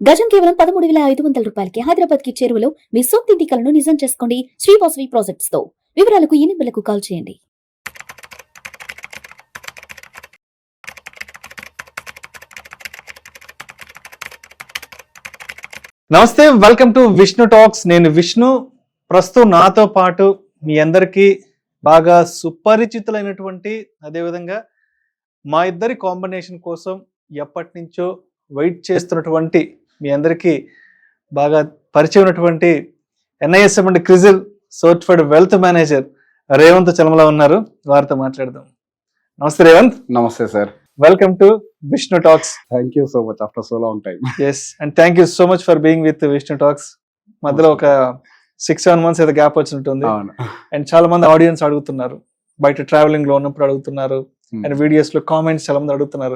గజం కేవలం 13,500 రూపాయలకి హైదరాబాద్ కి చేరువలో మీ సొంతింటి కలను నిజం చేసుకోండి శ్రీ వాసవి ప్రాజెక్ట్స్ తో. వివరాలకు ఈ నెంబర్లకు కాల్ చేయండి. నమస్తే, వెల్కమ్ టు విష్ణు టాక్స్. నేను విష్ణు. ప్రస్తుతం నాతో పాటు మీ అందరికీ బాగా సుపరిచితులైనటువంటి, అదేవిధంగా మా ఇద్దరి కాంబినేషన్ కోసం ఎప్పటి నుంచో వెయిట్ చేస్తున్నటువంటి, మీ అందరికీ బాగా పరిచయం ఉన్నటువంటి NISM and CRISIL certified wealth manager Revanth Chalamala ఉన్నారు. వారితో మాట్లాడదాం. నమస్తే రేవంత్. నమస్తే sir. Welcome to Vishnu talks. Thank you so much after so long time. Yes, and thank you so much for being with Vishnu talks. మధ్యలో ఒక 6-7 months ఏదో గ్యాప్ వచ్చినట్టుంది. అండ్ చాలా మంది ఆడియన్స్ అడుగుతున్నారు, బయట ట్రావెలింగ్ లో ఉన్నప్పుడు అడుగుతున్నారు, అండ్ వీడియోస్ లో కామెంట్స్ చాలా మంది అడుగుతున్నారు.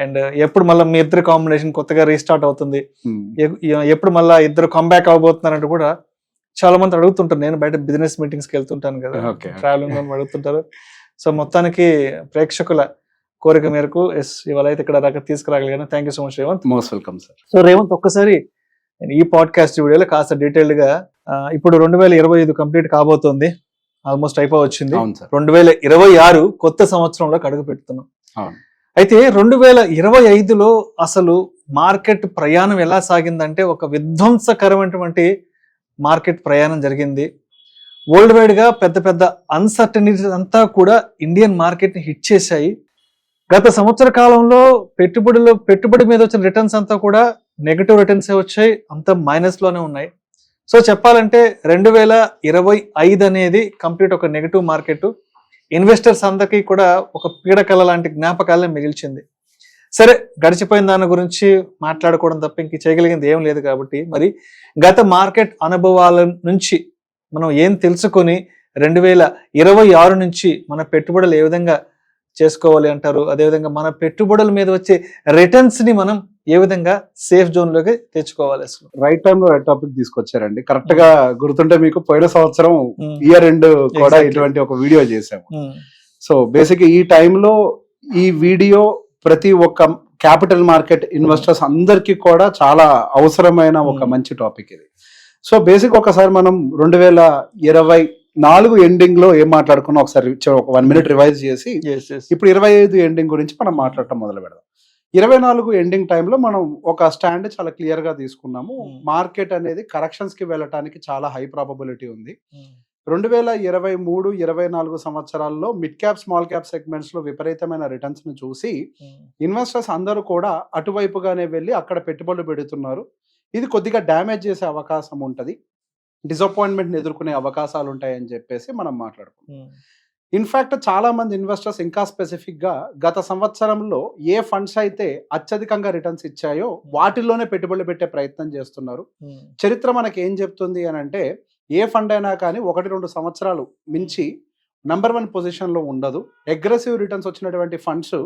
అండ్ ఎప్పుడు మళ్ళీ మీ ఇద్దరు కాంబినేషన్ కొత్తగా రీస్టార్ట్ అవుతుంది, ఎప్పుడు మళ్ళీ ఇద్దరు కంబ్యాక్ అవబోతున్నారంటే కూడా చాలా మంది అడుగుతుంటారు. నేను బయట బిజినెస్ మీటింగ్స్ కి వెళ్తుంటాను కదా, ట్రావెలింగ్ లో అడుగుతుంటారు. సో మొత్తానికి ప్రేక్షకుల కోరిక మేరకు ఇవాళ అయితే ఇక్కడ దాకా తీసుకురాగలిగాను. Thank you so much Revanth. Most welcome sir. So Revanth, ఒక్కసారి ఈ పాడ్కాస్ట్ వీడియోలో కాస్త డీటెయిల్డ్ గా ఇప్పుడు 2025 కంప్లీట్ కాబోతోంది, ఆల్మోస్ట్ అయిపోవచ్చింది. 2026 కొత్త సంవత్సరంలోకి అడుగు పెడుతున్నాం. అయితే 2025లో అసలు మార్కెట్ ప్రయాణం ఎలా సాగిందంటే ఒక విధ్వంసకరమైనటువంటి మార్కెట్ ప్రయాణం జరిగింది. వరల్డ్ వైడ్ గా పెద్ద పెద్ద అన్సర్టనిటీ అంతా కూడా ఇండియన్ మార్కెట్ ని హిట్ చేశాయి. గత సంవత్సర కాలంలో పెట్టుబడి మీద వచ్చిన రిటర్న్స్ అంతా కూడా నెగటివ్ రిటర్న్స్ వచ్చాయి, అంతా మైనస్ లోనే ఉన్నాయి. సో చెప్పాలంటే 2025 అనేది కంప్లీట్ ఒక నెగటివ్ మార్కెట్. ఇన్వెస్టర్స్ అందరికీ కూడా ఒక పీడకల లాంటి జ్ఞాపకాలనే మిగిల్చింది. సరే, గడిచిపోయిన దాని గురించి మాట్లాడుకోవడం తప్ప ఇంక చేయగలిగింది ఏం లేదు. కాబట్టి మరి గత మార్కెట్ అనుభవాల నుంచి మనం ఏం తెలుసుకొని 2026 నుంచి మన పెట్టుబడులు ఏ విధంగా చేసుకోవాలి అంటారు, అదేవిధంగా మన పెట్టుబడుల మీద వచ్చే రిటర్న్స్ ని మనం ఏ విధంగా సేఫ్ జోన్ లోకి తెచ్చుకోవాలి? అసలు రైట్ టైం లో రైట్ టాపిక్ తీసుకొచ్చారండి. కరెక్ట్ గా గుర్తుంటే మీకు పోయిన సంవత్సరం ఇయర్ ఎండ్ కూడా ఇటువంటి ఒక వీడియో చేసాము. సో బేసిక్ ఈ టైంలో ఈ వీడియో ప్రతి ఒక్క క్యాపిటల్ మార్కెట్ ఇన్వెస్టర్స్ అందరికీ కూడా చాలా అవసరమైన ఒక మంచి టాపిక్ ఇది. సో బేసిక్ ఒకసారి మనం 2024 ఎండింగ్ లో ఏం మాట్లాడుకున్నా ఒకసారి ఒక 1 minute రివైజ్ చేసి ఇప్పుడు 25 ఎండింగ్ గురించి మనం మాట్లాడటం మొదలు పెడదాం. 24 ఎండింగ్ టైంలో మనం ఒక స్టాండ్ చాలా క్లియర్ గా తీసుకున్నాము. మార్కెట్ అనేది కరెక్షన్స్ కి వెళ్ళటానికి చాలా హై ప్రాబబిలిటీ ఉంది. 2023-24 సంవత్సరాల్లో mid cap small cap segments లో విపరీతమైన రిటర్న్స్ ను చూసి ఇన్వెస్టర్స్ అందరూ కూడా అటువైపుగానే వెళ్ళి అక్కడ పెట్టుబడులు పెడుతున్నారు. ఇది కొద్దిగా డ్యామేజ్ చేసే అవకాశం ఉంటది, డిసప్పాయింట్మెంట్ ఎదుర్కొనే అవకాశాలు ఉంటాయని చెప్పేసి మనం మాట్లాడుకున్నాం. ఇన్ఫాక్ట్ చాలా మంది ఇన్వెస్టర్స్ ఇంకా స్పెసిఫిక్ గా గత సంవత్సరంలో ఏ ఫండ్స్ అయితే అత్యధికంగా రిటర్న్స్ ఇచ్చాయో వాటిల్లోనే పెట్టుబడులు పెట్టే ప్రయత్నం చేస్తున్నారు. చరిత్ర మనకి ఏం చెప్తుంది అని అంటే, ఏ ఫండ్ అయినా కానీ 1-2 సంవత్సరాలు మించి నెంబర్ 1 పొజిషన్ లో ఉండదు. అగ్రెసివ్ రిటర్న్స్ వచ్చినటువంటి ఫండ్స్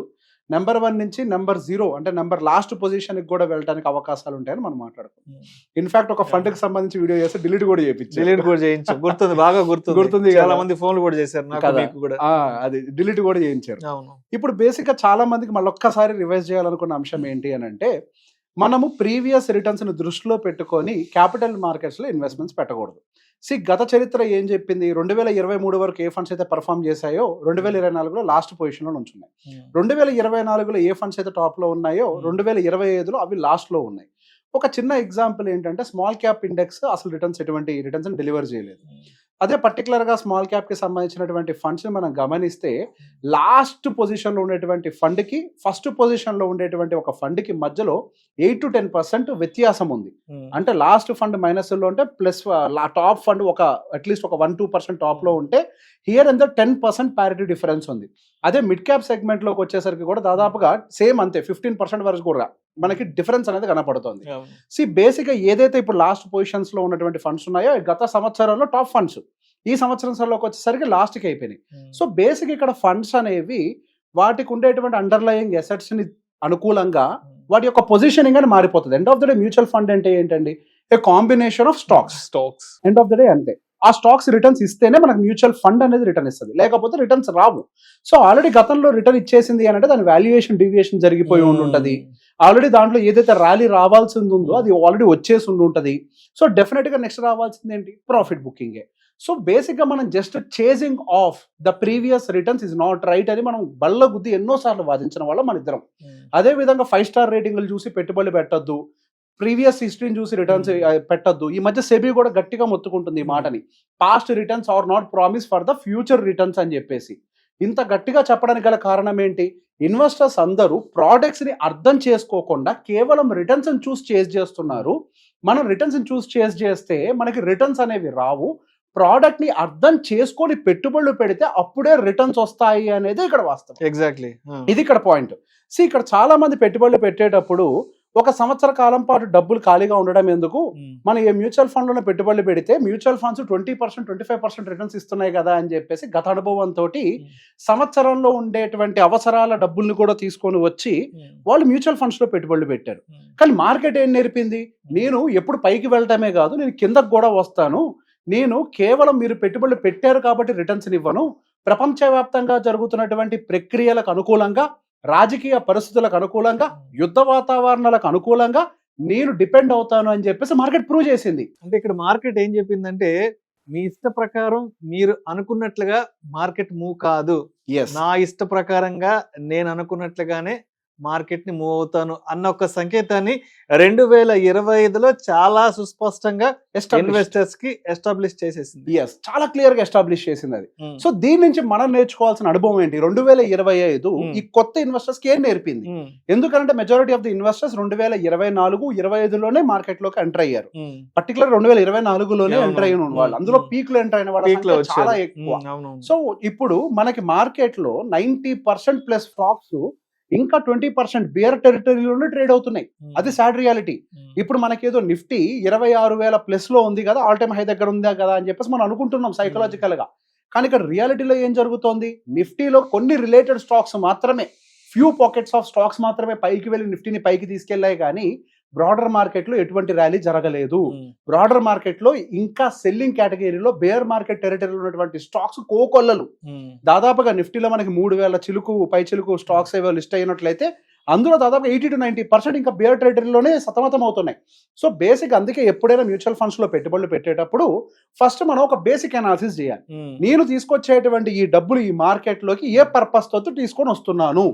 నెంబర్ 1 నుంచి నెంబర్ 0 అంటే నెంబర్ లాస్ట్ పొజిషన్ కి కూడా వెళ్ళడానికి అవకాశాలు ఉంటాయని మనం మాట్లాడుకుంటాం. ఇన్ఫాక్ట్ ఒక ఫండ్ కి సంబంధించి వీడియో చేస్తే డిలీట్ కూడా చేయించారు. గుర్తుంది, బాగా గుర్తుంది. చాలా మంది ఫోన్లు కూడా చేశారు, అది డిలీట్ కూడా చేయించారు. ఇప్పుడు బేసిక్ గా చాలా మందికి మళ్ళీ ఒక్కసారి రివైజ్ చేయాలనుకున్న అంశం ఏంటి అని అంటే, మనము ప్రీవియస్ రిటర్న్స్ ని దృష్టిలో పెట్టుకొని క్యాపిటల్ మార్కెట్స్ లో ఇన్వెస్ట్మెంట్స్ పెట్టకూడదు. గత చరిత్ర ఏం చెప్పింది? 2023 వరకు ఏ ఫండ్స్ అయితే పర్ఫామ్ చేశాయో 2024లో లాస్ట్ పొజిషన్ లో ఉంచున్నాయి. 2024లో ఏ ఫండ్స్ అయితే టాప్ లో ఉన్నాయో 2025లో అవి లాస్ట్ లో ఉన్నాయి. ఒక చిన్న ఎగ్జాంపుల్ ఏంటంటే, స్మాల్ క్యాప్ ఇండెక్స్ అసలు ఎటువంటి రిటర్న్స్ డెలివర్ చేయలేదు. అదే పర్టికులర్ గా స్మాల్ క్యాప్ కి సంబంధించినటువంటి ఫండ్స్ ని మనం గమనిస్తే, లాస్ట్ పొజిషన్ లో ఉండేటువంటి ఫండ్ కి ఫస్ట్ పొజిషన్ లో ఉండేటువంటి ఒక ఫండ్ కి మధ్యలో 8-10% వ్యత్యాసం ఉంది. అంటే లాస్ట్ ఫండ్ మైనస్ లో ఉంటే ప్లస్ టాప్ ఫండ్ ఒక అట్లీస్ట్ ఒక 1-2% టాప్ లో ఉంటే హియర్ అండ్ 10% ప్యారిటీ డిఫరెన్స్ ఉంది. అదే మిడ్ క్యాప్ సెగ్మెంట్ లోకి వచ్చేసరికి కూడా దాదాపుగా సేమ్ అంతే, 15% వరకు కూడా మనకి డిఫరెన్స్ అనేది కనపడుతుంది. బేసిక్ గా ఏదైతే ఇప్పుడు లాస్ట్ పొజిషన్స్ లో ఉన్నటువంటి ఫండ్స్ ఉన్నాయో గత సంవత్సరాల్లో టాప్ ఫండ్స్ ఈ సంవత్సరంలోకి వచ్చేసరికి లాస్ట్ కి అయిపోయినాయి. సో బేసిక్ ఇక్కడ ఫండ్స్ అనేవి వాటికి ఉండేటువంటి అండర్లయింగ్ అసెట్స్ ని అనుకూలంగా వాటి యొక్క పొజిషనింగ్ అని మారిపోతుంది. End of the day mutual fund అంటే ఏంటండి? A combination of stocks. End of the day అంతే. ఆ స్టాక్స్ రిటర్న్స్ ఇస్తేనే మనకు మ్యూచువల్ ఫండ్ అనేది రిటర్న్ ఇస్తుంది, లేకపోతే రిటర్న్స్ రావు. సో ఆల్రెడీ గతంలో రిటర్న్ ఇచ్చేసింది అని అంటే దాని వాల్యుయేషన్ డివియేషన్ జరిగిపోయి ఉంటుంది. ఆల్రెడీ దాంట్లో ఏదైతే ర్యాలీ రావాల్సింది ఉందో అది ఆల్రెడీ వచ్చేసి ఉంటుంది. సో డెఫినెట్గా నెక్స్ట్ రావాల్సింది ఏంటి, ప్రాఫిట్ బుకింగే. సో బేసిక్గా మనం just chasing of the previous returns is not right అని మనం బల్ల గుద్ది ఎన్నోసార్లు వాదించిన వాళ్ళం మన ఇద్దరం. అదే విధంగా 5 స్టార్ రేటింగ్లు చూసి పెట్టుబడులు పెట్టద్దు, ప్రీవియస్ హిస్టరీని చూసి రిటర్న్స్ పెట్టద్దు. ఈ మధ్య సెబీ కూడా గట్టిగా మొత్తుకుంటుంది ఈ మాటని, past returns are not promise for the future returns అని చెప్పేసి. ఇంత గట్టిగా చెప్పడానికి గల కారణం ఏంటి, ఇన్వెస్టర్స్ అందరూ ప్రోడక్ట్స్ ని అర్థం చేసుకోకుండా కేవలం రిటర్న్స్ చూస్ చేస్ చేస్తున్నారు. మనం రిటర్న్స్ చూస్ చేస్ చేస్తే మనకి రిటర్న్స్ అనేవి రావు. ప్రోడక్ట్ ని అర్థం చేసుకొని పెట్టుబడులు పెడితే అప్పుడే రిటర్న్స్ వస్తాయి అనేది ఇక్కడ వాస్తవం. ఎగ్జాక్ట్లీ ఇది ఇక్కడ పాయింట్. ఇక్కడ చాలా మంది పెట్టుబడులు పెట్టేటప్పుడు ఒక సంవత్సర కాలం పాటు డబ్బులు ఖాళీగా ఉండడం ఎందుకు, మనం ఏ మ్యూచువల్ ఫండ్ లోనే పెట్టుబడులు పెడితే మ్యూచువల్ ఫండ్స్ 20% 25% రిటర్న్స్ ఇస్తున్నాయి కదా అని చెప్పేసి గత అనుభవంతో సంవత్సరంలో ఉండేటువంటి అవసరాల డబ్బుల్ని కూడా తీసుకొని వచ్చి వాళ్ళు మ్యూచువల్ ఫండ్స్ లో పెట్టుబడులు పెట్టారు. కానీ మార్కెట్ ఏం నేర్పింది, నేను ఎప్పుడు పైకి వెళ్ళటమే కాదు నేను కిందకు కూడా వస్తాను, నేను కేవలం మీరు పెట్టుబడులు పెట్టారు కాబట్టి రిటర్న్స్ ఇవ్వను, ప్రపంచవ్యాప్తంగా జరుగుతున్నటువంటి ప్రక్రియలకు అనుకూలంగా, రాజకీయ పరిస్థితులకు అనుకూలంగా, యుద్ధ వాతావరణాలకు అనుకూలంగా నేను డిపెండ్ అవుతాను అని చెప్పేసి మార్కెట్ ప్రూవ్ చేసింది. అంటే ఇక్కడ మార్కెట్ ఏం చెప్పిందంటే మీ ఇష్ట ప్రకారం మీరు అనుకున్నట్లుగా మార్కెట్ మూవ్ కాదు, నా ఇష్ట ప్రకారంగా నేను అనుకున్నట్లుగానే మార్కెట్ ని మూవ్ అవుతాను అన్న ఒక సంకేతాన్ని 2025లో చాలా సుస్పష్టంగా ఇన్వెస్టర్స్ కి ఎస్టాబ్లిష్ చేసేసింది. చాలా క్లియర్ గా ఎస్టాబ్లిష్ చేసింది అది. సో దీని నుంచి మనం నేర్చుకోవాల్సిన అనుభవం ఏంటి, 2025 ఈ కొత్త ఇన్వెస్టర్స్ కి ఏం నేర్పింది. ఎందుకంటే మెజారిటీ ఆఫ్ ది ఇన్వెస్టర్స్ 2024-25లోనే మార్కెట్ లోకి ఎంటర్ అయ్యారు. పర్టికులర్ 2024లోనే ఎంటర్ అయిన వాళ్ళు, అందులో పీక్ లో ఎంటర్ అయిన వాళ్ళు చాలా ఎక్కువ. సో ఇప్పుడు మనకి మార్కెట్ లో 90% ప్లస్ స్టాక్స్ ఇంకా 20% బియర్ టెరిటరీలోనే ట్రేడ్ అవుతున్నాయి. అది సాడ్ రియాలిటీ. ఇప్పుడు మనకేదో నిఫ్టీ 26,000 ప్లస్ లో ఉంది కదా, ఆల్ టైమ్ హై దగ్గర ఉందా కదా అని చెప్పేసి మనం అనుకుంటున్నాం సైకలాజికల్ గా. కానీ ఇక్కడ రియాలిటీలో ఏం జరుగుతోంది, నిఫ్టీలో కొన్ని రిలేటెడ్ స్టాక్స్ మాత్రమే, ఫ్యూ పాకెట్స్ ఆఫ్ స్టాక్స్ మాత్రమే పైకి వెళ్ళి నిఫ్టీని పైకి తీసుకెళ్లాయి. కానీ బ్రాడర్ మార్కెట్ లో ఎటువంటి ర్యాలీ జరగలేదు. బ్రాడర్ మార్కెట్ లో ఇంకా సెల్లింగ్ కేటగిరీలో బేర్ మార్కెట్ టెరిటరీలో ఉన్నటువంటి స్టాక్స్ కోకొల్లలు. దాదాపుగా నిఫ్టీలో మనకి 3,000 చిలుకు పై చిలుకు స్టాక్స్ ఏవో లిస్ట్ అయినట్లయితే అందులో దాదాపు 80-90% ఇంకా బేర్ టెరిటరీలోనే సతమతం అవుతున్నాయి. సో బేసిక్ అందుకే ఎప్పుడైనా మ్యూచువల్ ఫండ్స్ లో పెట్టుబడులు పెట్టేటప్పుడు ఫస్ట్ మనం ఒక బేసిక్ అనాలిసిస్ చేయాలి. నేను తీసుకొచ్చేటువంటి ఈ డబ్బులు ఈ మార్కెట్ లోకి ఏ పర్పస్ తో తీసుకొని వస్తున్నాను.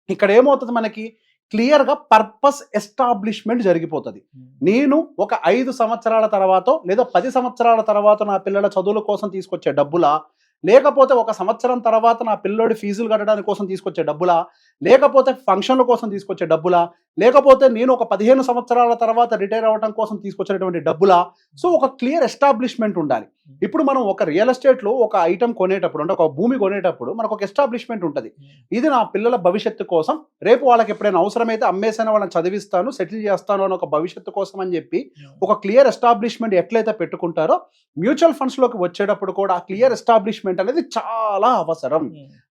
ఇక్కడ ఏమవుతుంది, మనకి క్లియర్ గా పర్పస్ ఎస్టాబ్లిష్మెంట్ జరిగిపోతుంది. నేను ఒక 5 సంవత్సరాల తర్వాత లేదా 10 సంవత్సరాల తర్వాత నా పిల్లల చదువుల కోసం తీసుకొచ్చే డబ్బులా, లేకపోతే ఒక సంవత్సరం తర్వాత నా పిల్లోడి ఫీజులు కట్టడానికి కోసం తీసుకొచ్చే డబ్బులా, లేకపోతే ఫంక్షన్ల కోసం తీసుకొచ్చే డబ్బులా, లేకపోతే నేను ఒక 15 సంవత్సరాల తర్వాత రిటైర్ అవ్వడం కోసం తీసుకొచ్చేటువంటి డబ్బులా. సో ఒక క్లియర్ ఎస్టాబ్లిష్మెంట్ ఉండాలి. ఇప్పుడు మనం ఒక రియల్ ఎస్టేట్ లో ఒక ఐటమ్ కొనేటప్పుడు, అంటే ఒక భూమి కొనేటప్పుడు మనకు ఒక ఎస్టాబ్లిష్మెంట్ ఉంటుంది. ఇది నా పిల్లల భవిష్యత్తు కోసం, రేపు వాళ్ళకి ఎప్పుడైనా అవసరమైతే అమ్మేసైనా వాళ్ళని చదివిస్తాను, సెటిల్ చేస్తాను అని ఒక భవిష్యత్తు కోసం అని చెప్పి ఒక క్లియర్ ఎస్టాబ్లిష్మెంట్ ఎట్లయితే పెట్టుకుంటారో మ్యూచువల్ ఫండ్స్ లోకి వచ్చేటప్పుడు కూడా ఆ క్లియర్ ఎస్టాబ్లిష్మెంట్ అనేది చాలా అవసరం.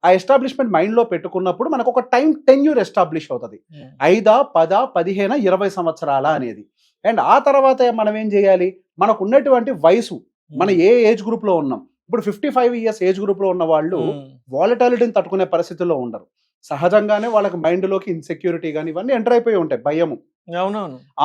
ఆ ఎస్టాబ్లిష్మెంట్ మైండ్ లో పెట్టుకున్నప్పుడు మనకు ఒక టైం టెన్యూర్ ఎస్టాబ్లిష్ అవుతుంది. 5, 10, 15, 20 సంవత్సరాల అనేది. అండ్ ఆ తర్వాత మనం ఏం చేయాలి, మనకు ఉన్నటువంటి వయసు, మన ఏ ఏజ్ గ్రూప్ లో ఉన్నాం. ఇప్పుడు 55 ఇయర్స్ ఏజ్ గ్రూప్ లో ఉన్న వాళ్ళు వాలటాలిటీని తట్టుకునే పరిస్థితుల్లో ఉండరు. సహజంగానే వాళ్ళకి మైండ్ లోకి ఇన్సెక్యూరిటీ కానీ ఇవన్నీ ఎంటర్ అయిపోయి ఉంటాయి, భయము,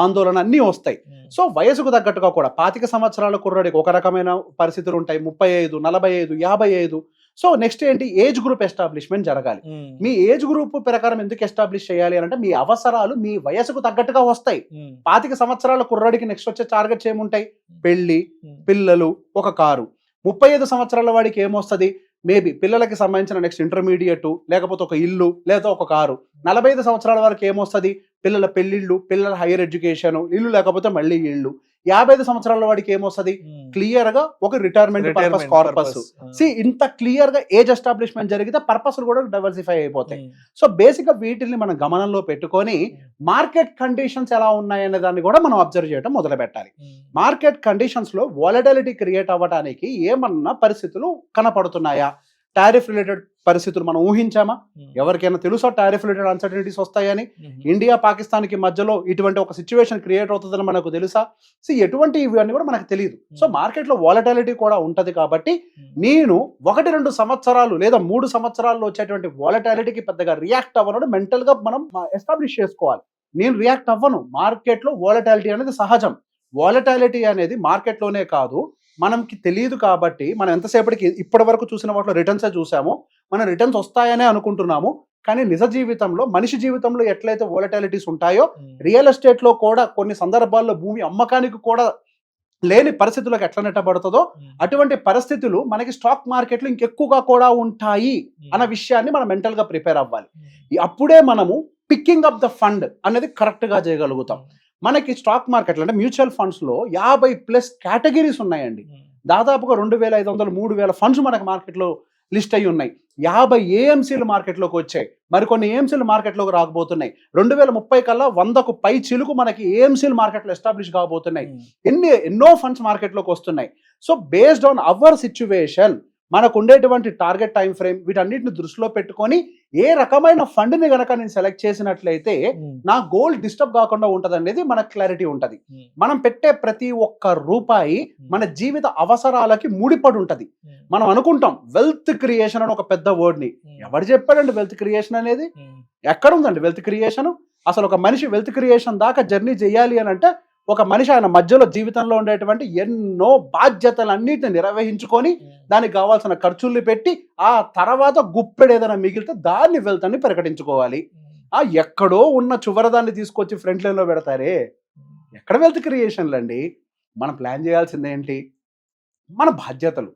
ఆందోళన అన్నీ వస్తాయి. సో వయసుకు తగ్గట్టుగా కూడా 25 సంవత్సరాల కుర్రాడికి ఒక రకమైన పరిస్థితులు ఉంటాయి, 35, 45, 55. సో నెక్స్ట్ ఏంటి, ఏజ్ గ్రూప్ ఎస్టాబ్లిష్మెంట్ జరగాలి. మీ ఏజ్ గ్రూప్ ప్రకారం ఎందుకు ఎస్టాబ్లిష్ చేయాలి అంటే మీ అవసరాలు మీ వయసుకు తగ్గట్టుగా వస్తాయి. 25 సంవత్సరాల కుర్రాడికి నెక్స్ట్ వచ్చే టార్గెట్స్ ఏముంటాయి, పెళ్లి, పిల్లలు, ఒక కారు. 35 సంవత్సరాల వాడికి ఏమొస్తుంది, మేబీ పిల్లలకి సంబంధించిన నెక్స్ట్ ఇంటర్మీడియట్, లేకపోతే ఒక ఇల్లు, లేదా ఒక కారు. 45 సంవత్సరాల వరకు ఏమొస్తుంది, పిల్లల పెళ్లిళ్ళు, పిల్లల హైయర్ ఎడ్యుకేషన్, ఇల్లు లేకపోతే మళ్ళీ ఇల్లు. 55 సంవత్సరాల వాడికి ఏమొస్తుంది, క్లియర్ గా ఒక రిటైర్మెంట్ పర్పస్, కార్పస్. ఇంత క్లియర్ గా ఏజ్ ఎస్టాబ్లిష్మెంట్ జరిగితే పర్పస్ కూడా డైవర్సిఫై అయిపోతాయి. సో బేసిక్ గా వీటిని మనం గమనంలో పెట్టుకొని మార్కెట్ కండిషన్స్ ఎలా ఉన్నాయనే దాన్ని కూడా మనం అబ్జర్వ్ చేయడం మొదలు పెట్టాలి. మార్కెట్ కండిషన్స్ లో వాలటిలిటీ క్రియేట్ అవ్వడానికి ఏమన్నా పరిస్థితులు కనపడుతున్నాయా, టారిఫ్ రిలేటెడ్ పరిస్థితులు మనం ఊహించామా, ఎవరికైనా తెలుసా టారిఫ్ రిలేటెడ్ అన్సర్టనిటీస్ వస్తాయని, ఇండియా పాకిస్తాన్ కి మధ్యలో ఇటువంటి ఒక సిచ్యువేషన్ క్రియేట్ అవుతుందని మనకు తెలుసా. సో ఎటువంటి ఇవన్నీ కూడా మనకు తెలియదు. సో మార్కెట్ లో వాలటాలిటీ కూడా ఉంటది కాబట్టి నేను 1-2 సంవత్సరాలు లేదా 3 సంవత్సరాల్లో వచ్చేటువంటి వాలటాలిటీకి పెద్దగా రియాక్ట్ అవ్వడం మెంటల్ గా మనం ఎస్టాబ్లిష్ చేసుకోవాలి. నేను రియాక్ట్ అవ్వను. మార్కెట్లో వోలటాలిటీ అనేది సహజం. వోలటాలిటీ అనేది మార్కెట్లోనే కాదు, మనకి తెలియదు కాబట్టి మనం ఎంతసేపటికి ఇప్పటి వరకు చూసిన వాటిలో రిటర్న్సే చూసాము, మనం రిటర్న్స్ వస్తాయనే అనుకుంటున్నాము. కానీ నిజ జీవితంలో, మనిషి జీవితంలో ఎట్లయితే వోలటాలిటీస్ ఉంటాయో, రియల్ ఎస్టేట్లో కూడా కొన్ని సందర్భాల్లో భూమి అమ్మకానికి కూడా లేని పరిస్థితులకు ఎట్లా నెట్టబడుతుందో, అటువంటి పరిస్థితులు మనకి స్టాక్ మార్కెట్లో ఇంకెక్కువగా కూడా ఉంటాయి అన్న విషయాన్ని మనం మెంటల్గా ప్రిపేర్ అవ్వాలి. అప్పుడే మనము పిక్కింగ్ అప్ ద ఫండ్ అనేది కరెక్ట్గా చేయగలుగుతాం. మనకి స్టాక్ మార్కెట్లో అంటే మ్యూచువల్ ఫండ్స్లో 50+ కేటగిరీస్ ఉన్నాయండి. దాదాపుగా 2500, 3000 ఫండ్స్ మనకి మార్కెట్లో లిస్ట్ అయ్యి ఉన్నాయి. 50 ఏఎంసీలు మార్కెట్లోకి వచ్చాయి, మరికొన్ని ఏఎంసీలు మార్కెట్లోకి రాకపోతున్నాయి. 2030 కల్లా 100కు పై చిలుకు మనకి ఏఎంసీలు మార్కెట్లో ఎస్టాబ్లిష్ కాబోతున్నాయి. ఎన్నో ఫండ్స్ మార్కెట్లోకి వస్తున్నాయి. So based on hour situation, మనకు ఉండేటువంటి టార్గెట్ టైం ఫ్రేమ్, వీటన్నిటిని దృష్టిలో పెట్టుకొని ఏ రకమైన ఫండ్ని గనక నేను సెలెక్ట్ చేసినట్లయితే నా గోల్ డిస్టర్బ్ కాకుండా ఉంటుంది అనేది మనకు క్లారిటీ ఉంటుంది. మనం పెట్టే ప్రతి ఒక్క రూపాయి మన జీవిత అవసరాలకి ముడిపడి ఉంటుంది. మనం అనుకుంటాం వెల్త్ క్రియేషన్ అని ఒక పెద్ద వర్డ్ని. ఎవరు చెప్పాడండి వెల్త్ క్రియేషన్ అనేది? ఎక్కడ ఉందండి వెల్త్ క్రియేషన్? అసలు ఒక మనిషి వెల్త్ క్రియేషన్ దాకా జర్నీ చేయాలి అని అంటే, ఒక మనిషి ఆయన మధ్యలో జీవితంలో ఉండేటువంటి ఎన్నో బాధ్యతలన్నిటిని నిర్వహించుకొని దానికి కావాల్సిన ఖర్చుల్ని పెట్టి ఆ తర్వాత గుప్పెడు ఏదైనా మిగిలితే దాన్ని వెల్త్ అని ప్రకటించుకోవాలి. ఎక్కడో ఉన్న చివరదాన్ని తీసుకొచ్చి ఫ్రంట్ లైన్లో పెడతారే, ఎక్కడ వెల్త్ క్రియేషన్లు అండి? మనం ప్లాన్ చేయాల్సింది ఏంటి? మన బాధ్యతలు.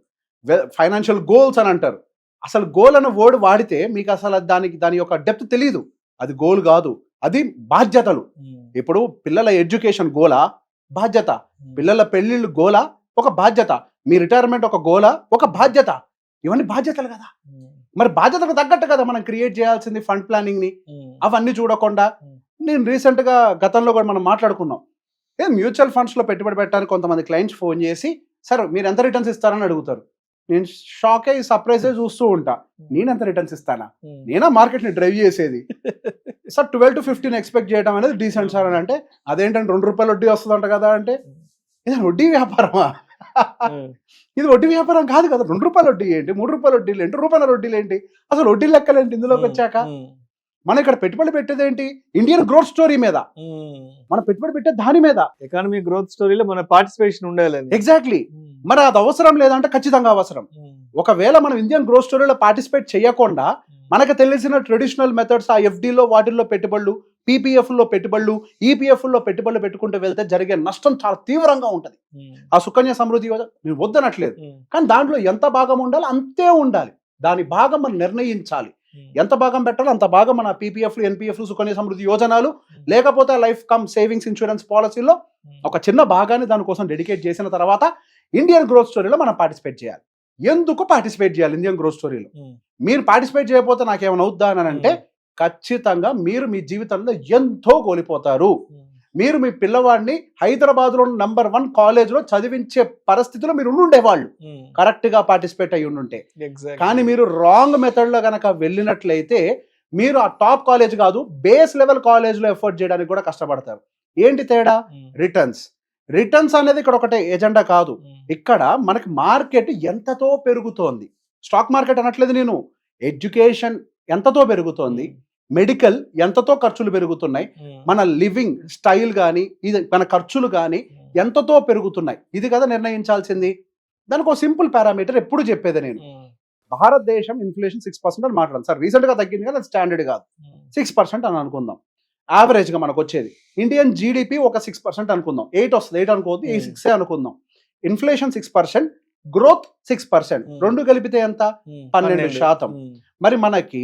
ఫైనాన్షియల్ గోల్స్ అని అంటారు. అసలు గోల్ అనే వర్డ్ వాడితే మీకు అసలు దాని యొక్క డెప్త్ తెలియదు. అది గోల్ కాదు, అది బాధ్యతలు. ఇప్పుడు పిల్లల ఎడ్యుకేషన్ గోలా? బాధ్యత. పిల్లల పెళ్లిళ్ళు గోలా? ఒక బాధ్యత. మీ రిటైర్మెంట్ ఒక గోలా? ఒక బాధ్యత. ఇవన్నీ బాధ్యతలు కదా. మరి బాధ్యతకు తగ్గట్టు కదా మనం క్రియేట్ చేయాల్సింది ఫండ్ ప్లానింగ్ ని. అవన్నీ చూడకుండా నేను రీసెంట్ గా గతంలో కూడా మనం మాట్లాడుకున్నాం, మ్యూచువల్ ఫండ్స్ లో పెట్టుబడి పెట్టడానికి కొంతమంది క్లయింట్స్ ఫోన్ చేసి, సార్ మీరు ఎంత రిటర్న్స్ ఇస్తారని అడుగుతారు. నేను షాక్ అయ్యి సర్ప్రైజ్ చూస్తూ ఉంటా. నేను ఎంత రిటర్న్స్ ఇస్తానా? నేనా మార్కెట్ ని డ్రైవ్ చేసేది? సార్ 12 to 15 ఎక్స్పెక్ట్ చేయడం అనేది డీసెంట్ సార్ అని అంటే, అదేంటంటే ₹2 వడ్డీ వస్తుందంట కదా అంటే, ఇది వడ్డీ వ్యాపారమా? ఇది వడ్డీ వ్యాపారం కాదు కదా. ₹2 వడ్డీ ఏంటి, ₹3 వడ్డీలు ఏంటి, ₹1 వడ్డీలు ఏంటి, అసలు వడ్డీ లెక్కలేంటి ఇందులోకి వచ్చాక? మనం ఇక్కడ పెట్టుబడి పెట్టేది ఏంటి? ఇండియన్ గ్రోత్ స్టోరీ మీద. మనం పెట్టుబడి పెట్టే దాని మీద, ఎకానమీ గ్రోత్ స్టోరీలో మన పార్టిసిపేషన్ ఉండాలి. ఎగ్జాక్ట్లీ. మరి అది అవసరం లేదంటే ఖచ్చితంగా అవసరం. ఒకవేళ మనం ఇండియన్ గ్రోత్ స్టోరీలో పార్టిసిపేట్ చేయకుండా మనకు తెలిసిన ట్రెడిషనల్ మెథడ్స్, ఆ ఎఫ్డీలో వాటిల్లో పెట్టుబడులు, పీపీఎఫ్లో పెట్టుబడులు, ఈపీఎఫ్లో పెట్టుబడులు పెట్టుకుంటూ వెళ్తే జరిగే నష్టం చాలా తీవ్రంగా ఉంటుంది. ఆ సుకన్య సమృద్ధి యోజన నేను వద్దనట్లేదు, కానీ దాంట్లో ఎంత భాగం ఉండాలి అంతే ఉండాలి. దాని భాగం మనం నిర్ణయించాలి. ఎంత భాగం పెట్టాలో అంత భాగం మన పీపీఎఫ్లు, ఎన్పీఎఫ్లు, సుకన్య సమృద్ధి యోజనాలు, లేకపోతే లైఫ్ కమ్ సేవింగ్స్ ఇన్సూరెన్స్ పాలసీలో ఒక చిన్న భాగాన్ని దానికోసం డెడికేట్ చేసిన తర్వాత ఇండియన్ గ్రోత్ స్టోరీలో మనం పార్టిసిపేట్ చేయాలి. ఎందుకు పార్టిసిపేట్ చేయాలి ఇండియన్ గ్రోత్ స్టోరీలో? మీరు పార్టిసిపేట్ చేయకపోతే నాకేమైనా అవుద్దా అని అంటే, ఖచ్చితంగా మీరు మీ జీవితంలో ఎంతో కోల్పోతారు. మీరు మీ పిల్లవాడిని హైదరాబాద్లో నంబర్ 1 కాలేజ్లో చదివించే పరిస్థితిలో మీరు ఉండేవాళ్ళు కరెక్ట్ గా పార్టిసిపేట్ అయ్యి ఉండుంటే. కానీ మీరు రాంగ్ మెథడ్ లో గనక వెళ్ళినట్లయితే మీరు ఆ టాప్ కాలేజ్ కాదు, బేస్ లెవెల్ కాలేజ్ లో ఎఫర్ట్ చేయడానికి కూడా కష్టపడతారు. ఏంటి తేడా? రిటర్న్స్ అనేది ఇక్కడ ఒకటే ఎజెండా కాదు. ఇక్కడ మనకి మార్కెట్ ఎంతతో పెరుగుతోంది, స్టాక్ మార్కెట్ అనట్లేదు నేను, ఎడ్యుకేషన్ ఎంతతో పెరుగుతోంది, మెడికల్ ఎంతతో ఖర్చులు పెరుగుతున్నాయి, మన లివింగ్ స్టైల్ కానీ ఇది మన ఖర్చులు కానీ ఎంతతో పెరుగుతున్నాయి, ఇది కదా నిర్ణయించాల్సింది. దానికి ఒక సింపుల్ పారామీటర్ ఎప్పుడు చెప్పేది నేను, భారతదేశం ఇన్ఫ్లేషన్ 6% అని మాట్లాడాను సార్. రీసెంట్ గా తగ్గింది కదా, స్టాండర్డ్ కాదు, 6% అని అనుకుందాం. యావరేజ్ గా మనకు వచ్చేది ఇండియన్ జీడిపి ఒక 6% అనుకుందాం. 8 వస్తుంది, 8 అనుకోవద్దు, 6 అనుకుందాం. ఇన్ఫ్లేషన్ 6%, గ్రోత్ 6%, రెండు కలిపితే ఎంత? 12%. మరి మనకి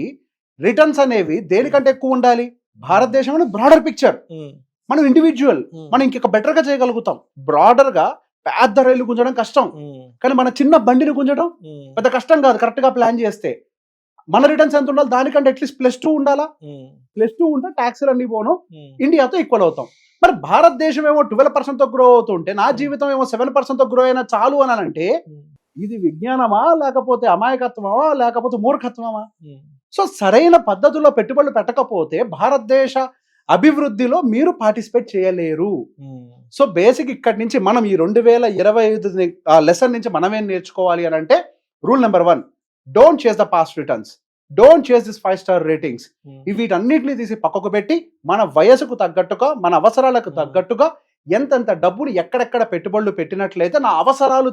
రిటర్న్స్ అనేవి దేనికంటే ఎక్కువ ఉండాలి? భారతదేశం అనేది బ్రాడర్ పిక్చర్, మనం ఇండివిజువల్, మనం ఇంకొక బెటర్ గా చేయగలుగుతాం. బ్రాడర్ గా పెద్ద రైలు గుంజడం కష్టం, కానీ మన చిన్న బండిని గుంజడం పెద్ద కష్టం కాదు కరెక్ట్ గా ప్లాన్ చేస్తే. మన రిటర్న్స్ ఎంత ఉండాలి? దానికంటే అట్లీస్ట్ +2 ఉండాలా? +2 ఉంటే ట్యాక్స్లు అన్ని పోను, ఇండియాతో ఈక్వల్ అవుతాం. మరి భారతదేశం ఏమో 12% గ్రో అవుతుంటే నా జీవితం ఏమో 7% గ్రో అయినా చాలు అనాలంటే ఇది విజ్ఞానమా, లేకపోతే అమాయకత్వమా, లేకపోతే మూర్ఖత్వమా? సో సరైన పద్ధతిలో పెట్టుబడులు పెట్టకపోతే భారతదేశ అభివృద్ధిలో మీరు పార్టిసిపేట్ చేయలేరు. సో బేసిక్ ఇక్కడి నుంచి మనం ఈ 2025 లెసన్ నుంచి మనం ఏం నేర్చుకోవాలి అని అంటే, రూల్ నెంబర్ 1, డోంట్ చేస్ ద పాస్ట్ రిటర్న్స్, డోంట్ చేస్ దిస్ 5-star రేటింగ్స్. వీటన్నిటిని తీసి పక్కకు పెట్టి మన వయసుకు తగ్గట్టుగా, మన అవసరాలకు తగ్గట్టుగా ఎంతెంత డబ్బులు ఎక్కడెక్కడ పెట్టుబడులు పెట్టినట్లయితే నా అవసరాలు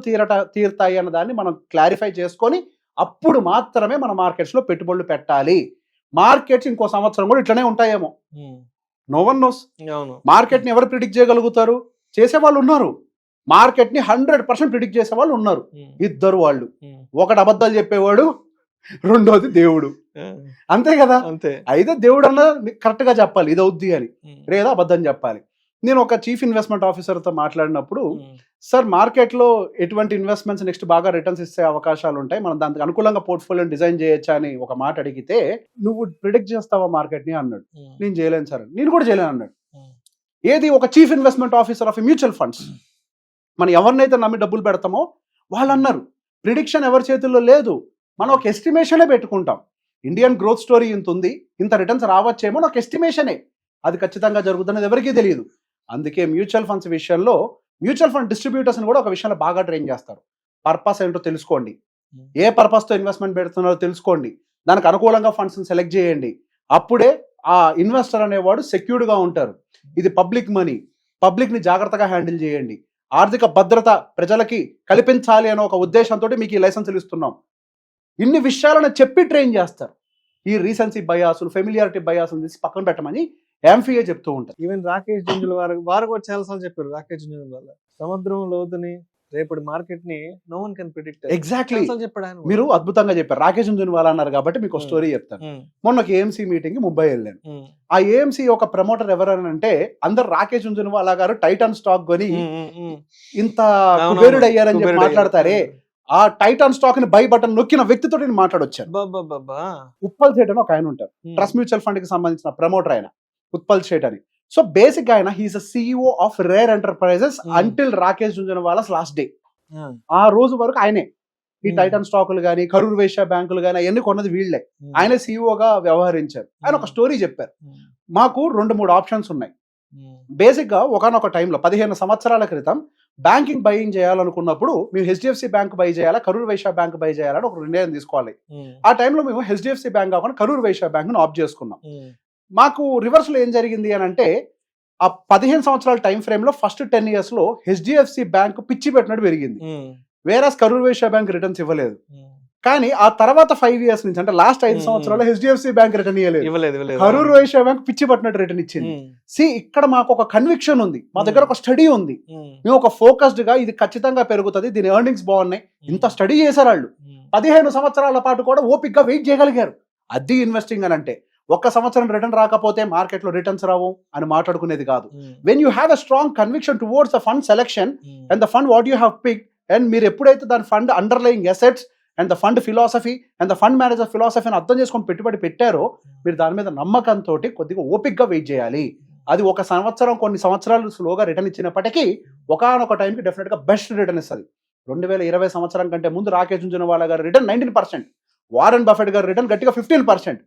తీరుతాయి అన్న దాన్ని మనం క్లారిఫై చేసుకొని అప్పుడు మాత్రమే మన మార్కెట్స్ లో పెట్టుబడులు పెట్టాలి. మార్కెట్స్ ఇంకో సంవత్సరం కూడా ఇట్లనే ఉంటాయేమో, నో వన్ నోస్. మార్కెట్ ని ఎవరు ప్రిడిక్ట్ చేయగలుగుతారు? చేసేవాళ్ళు ఉన్నారు. మార్కెట్ ని 100% ప్రిడిక్ట్ చేసే వాళ్ళు ఉన్నారు. ఇద్దరు వాళ్ళు, ఒకటి అబద్ధాలు చెప్పేవాడు, రెండోది దేవుడు. అంతే కదా? అయితే దేవుడు అన్న కరెక్ట్ గా చెప్పాలి ఇది అవుద్ది అని, లేదా అబద్ధం చెప్పాలి. నేను ఒక చీఫ్ ఇన్వెస్ట్మెంట్ ఆఫీసర్ తో మాట్లాడినప్పుడు, సార్ మార్కెట్ లో ఎటువంటి ఇన్వెస్ట్మెంట్స్ నెక్స్ట్ బాగా రిటర్న్స్ ఇచ్చే అవకాశాలు ఉంటాయి, మనం దానికి అనుకూలంగా పోర్ట్ఫోలియోని డిజైన్ చేయొచ్చా అని ఒక మాట అడిగితే, నువ్వు ప్రిడిక్ట్ చేస్తావా మార్కెట్ ని అన్నాడు. నేను చేయలేను సార్. నేను కూడా చేయలేను అన్నాడు. ఏది? ఒక chief investment officer of mutual funds. మనం ఎవరినైతే నమ్మి డబ్బులు పెడతామో వాళ్ళు అన్నారు ప్రిడిక్షన్ ఎవరి చేతుల్లో లేదు, మనం ఒక ఎస్టిమేషనే పెట్టుకుంటాం. ఇండియన్ గ్రోత్ స్టోరీ ఇంత ఉంది, ఇంత రిటర్న్స్ రావచ్చేమో ఒక ఎస్టిమేషనే, అది ఖచ్చితంగా జరుగుతున్నది ఎవరికీ తెలియదు. అందుకే మ్యూచువల్ ఫండ్స్ విషయంలో మ్యూచువల్ ఫండ్ డిస్ట్రిబ్యూటర్స్ కూడా ఒక విషయంలో బాగా ట్రైన్ చేస్తారు. పర్పస్ ఏంటో తెలుసుకోండి, ఏ పర్పస్ తో ఇన్వెస్ట్మెంట్ పెడుతున్నారో తెలుసుకోండి, దానికి అనుకూలంగా ఫండ్స్ సెలెక్ట్ చేయండి. అప్పుడే ఆ ఇన్వెస్టర్ అనేవాడు సెక్యూర్డ్ గా ఉంటారు. ఇది పబ్లిక్ మనీ, పబ్లిక్ ని జాగ్రత్తగా హ్యాండిల్ చేయండి, ఆర్థిక భద్రత ప్రజలకి కల్పించాలి అనే ఒక ఉద్దేశంతో మీకు ఈ లైసెన్సులు ఇస్తున్నాం. ఇన్ని విషయాలను చెప్పి ట్రైన్ చేస్తారు. ఈ రీసెన్సీ బయాసులు, ఫెమిలియారిటీ బయాసులు తీసి పక్కన పెట్టమని ఎంఫీఏ చెప్తూ ఉంటారు. ఈవెన్ రాకేష్ జుంజుల వారు కూడా చాలా సార్లు చెప్పారు. రాకేష్ జుంజుల వల్ల సముద్రం లోతుని, రేపటి మార్కెట్ ని no one can predict. Exactly మీరు అద్భుతంగా చెప్పారు. రాకేష్ జుంజుల అన్నారు కాబట్టి మీకు ఒక స్టోరీ చెప్తాను. మొన్న ఒక ఏఎంసీ మీటింగ్ ముంబై వెళ్ళాను. ఆ ఏఎంసీ ఒక ప్రమోటర్ ఎవరనంటే అందరు రాకేష్ జుంజునవాలా గారు టైటాన్ స్టాక్ కొని ఇంత కుబేరుడు అయ్యారని చెప్పి మాట్లాడతారే, ఆ టైటాన్ స్టాక్ ని బై బటన్ నొక్కిన వ్యక్తితో నేను మాట్లాడొచ్చాను. ఉప్పల్ సేట్ అని ఒక ఆయన ఉంటారు, ట్రస్ట్ మ్యూచువల్ ఫండ్ కి సంబంధించిన ప్రమోటర్ ఆయన, ఉత్పల్ సేట్ అని. సో బేసిక్ గా ఆయన he is a CEO of rare enterprises until Rakesh Jhunjhunwala's last day. ఆ రోజు వరకు ఆయనే ఈ టైటాన్ స్టాకులు గానీ, కరూర్ వైశ్య బ్యాంకులు గానీ అవన్నీ కొన్నది వీళ్లే. ఆయనే సిఇఓగా వ్యవహరించారు. ఆయన ఒక స్టోరీ చెప్పారు. మాకు 2-3 ఆప్షన్స్ ఉన్నాయి. బేసిక్ గా ఒకనొక టైంలో 15 సంవత్సరాల క్రితం బ్యాంకింగ్ బయింగ్ చేయాలనుకున్నప్పుడు మేము HDFC బ్యాంక్ బై చేయాలా, కరూర్ వైశ్య బ్యాంక్ బై చేయాలని ఒక నిర్ణయం తీసుకోవాలి. ఆ టైంలో మేము HDFC బ్యాంక్ కాకుండా కరూర్ వైశ్య బ్యాంక్ ను ఆప్ చేసుకున్నాం. మాకు రివర్స్ లో ఏం జరిగింది అని అంటే, ఆ 15 సంవత్సరాల టైం ఫ్రేమ్ లో ఫస్ట్ 10 years లో HDFC బ్యాంక్ పిచ్చి పెట్టినట్టు పెరిగింది, వేరస్ కరూర్ వైశ్య బ్యాంక్ రిటర్న్స్ ఇవ్వలేదు. కానీ ఆ తర్వాత 5 years నుంచి అంటే లాస్ట్ 5 సంవత్సరాలు HDFC బ్యాంక్ రిటర్న్ ఇవ్వలేదు, కరూర్ వైశ్య బ్యాంక్ పిచ్చి పట్టినట్టు రిటర్న్ ఇచ్చింది. ఇక్కడ మాకు ఒక కన్విక్షన్ ఉంది, మా దగ్గర ఒక స్టడీ ఉంది, మేము ఒక ఫోకస్డ్ గా ఇది ఖచ్చితంగా పెరుగుతుంది, దీని ఎర్నింగ్స్ బాగున్నాయి, ఇంత స్టడీ చేశారు వాళ్ళు. 15 సంవత్సరాల పాటు కూడా ఓపిక్ గా వెయిట్ చేయగలిగారు. అది ఇన్వెస్టింగ్ అని అంటే. ఒక్క సంవత్సరం రిటర్న్ రాకపోతే మార్కెట్ లో రిటర్న్స్ రావు అని మాట్లాడుకునేది కాదు. When you have a strong conviction towards the fund selection and the fund what you have picked, and మీరు ఎప్పుడైతే దాని fund underlying assets and the fund philosophy and the fund manager ఫిలాసఫీని అర్థం చేసుకొని పెట్టుబడి పెట్టారో, మీరు దాని మీద నమ్మకంతో కొద్దిగా ఓపిక్ గా వెయిట్ చేయాలి. అది ఒక సంవత్సరం, కొన్ని సంవత్సరాలు స్లోగా రిటర్న్ ఇచ్చినప్పటికీ ఒకనొక టైంకి డెఫినెట్ గా బెస్ట్ రిటర్న్ ఇస్తుంది. 2020 సంవత్సరం కంటే ముందు రాకేష్ జుంజునవాలా గారి రిటర్న్ 19%, వారెన్ బఫెట్ గారి రిటర్న్ గట్టిగా 15%.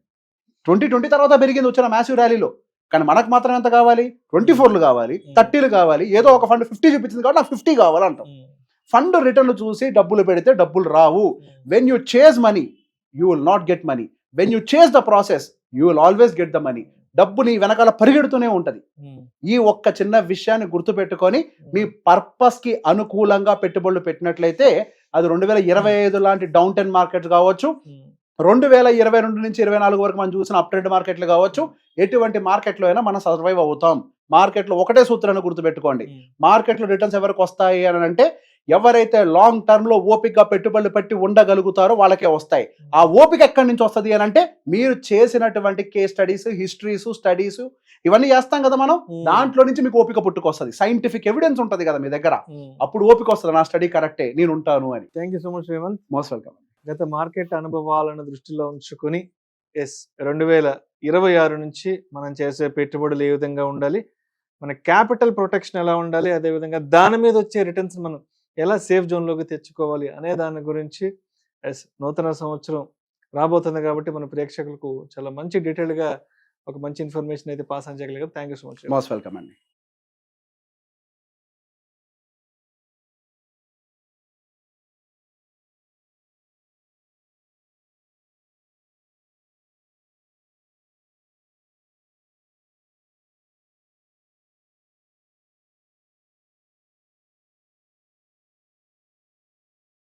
2020 తర్వాత పెరిగింది వచ్చిన మ్యాసివ్ ర్యాలీలో. కానీ మనకు మాత్రం ఎంత కావాలి? 24 కావాలి, 30 కావాలి. ఏదో ఒక ఫండ్ 50 చూపించింది కాబట్టి నాకు 50 కావాలంటాం. ఫండ్ రిటర్న్ చూసి డబ్బులు పెడితే డబ్బులు రావు. When you chase money you will not get money, when you chase the process you will always get the money. డబ్బు నీ వెనకాల పరిగెడుతూనే ఉంటది. ఈ ఒక్క చిన్న విషయాన్ని గుర్తుపెట్టుకొని మీ పర్పస్ కి అనుకూలంగా పెట్టుబడులు పెట్టినట్లయితే, అది 2025 లాంటి డౌన్ టెన్ మార్కెట్స్ కావచ్చు, 2022 నుంచి 24 వరకు మనం చూసిన అప్ ట్రెండ్ మార్కెట్లు కావచ్చు, ఎటువంటి మార్కెట్లో అయినా మనం సర్వైవ్ అవుతాం. మార్కెట్లో ఒకటే సూత్రాన్ని గుర్తుపెట్టుకోండి, మార్కెట్లో రిటర్న్స్ ఎవరికి వస్తాయి అని అంటే, ఎవరైతే లాంగ్ టర్మ్ లో ఓపిక పెట్టుబడులు పెట్టి ఉండగలుగుతారో వాళ్ళకే వస్తాయి. ఆ ఓపిక ఎక్కడి నుంచి వస్తుంది అని అంటే, మీరు చేసినటువంటి కేస్ స్టడీస్, హిస్టరీస్, స్టడీస్ ఇవన్నీ చేస్తాం కదా మనం, దాంట్లో నుంచి మీకు ఓపిక పుట్టుకొస్తుంది. సైంటిఫిక్ ఎవిడెన్స్ ఉంటుంది కదా మీ దగ్గర, అప్పుడు ఓపిక వస్తుంది, నా స్టడీ కరెక్టే, నేను ఉంటాను అని. Thank you so much Revanth. Most welcome. గత మార్కెట్ అనుభవాలను దృష్టిలో ఉంచుకొని 2026 నుంచి మనం చేసే పెట్టుబడులు ఏ విధంగా ఉండాలి, మన క్యాపిటల్ ప్రొటెక్షన్ ఎలా ఉండాలి, అదేవిధంగా దాని మీద వచ్చే రిటర్న్స్ మనం ఎలా సేఫ్ జోన్లోకి తెచ్చుకోవాలి అనే దాని గురించి నూతన సంవత్సరం రాబోతుంది కాబట్టి మన ప్రేక్షకులకు చాలా మంచి డీటెయిల్గా ఒక మంచి ఇన్ఫర్మేషన్ అయితే పాస్ అని చేయగలిగారు. Thank you so much. Most welcome అండి.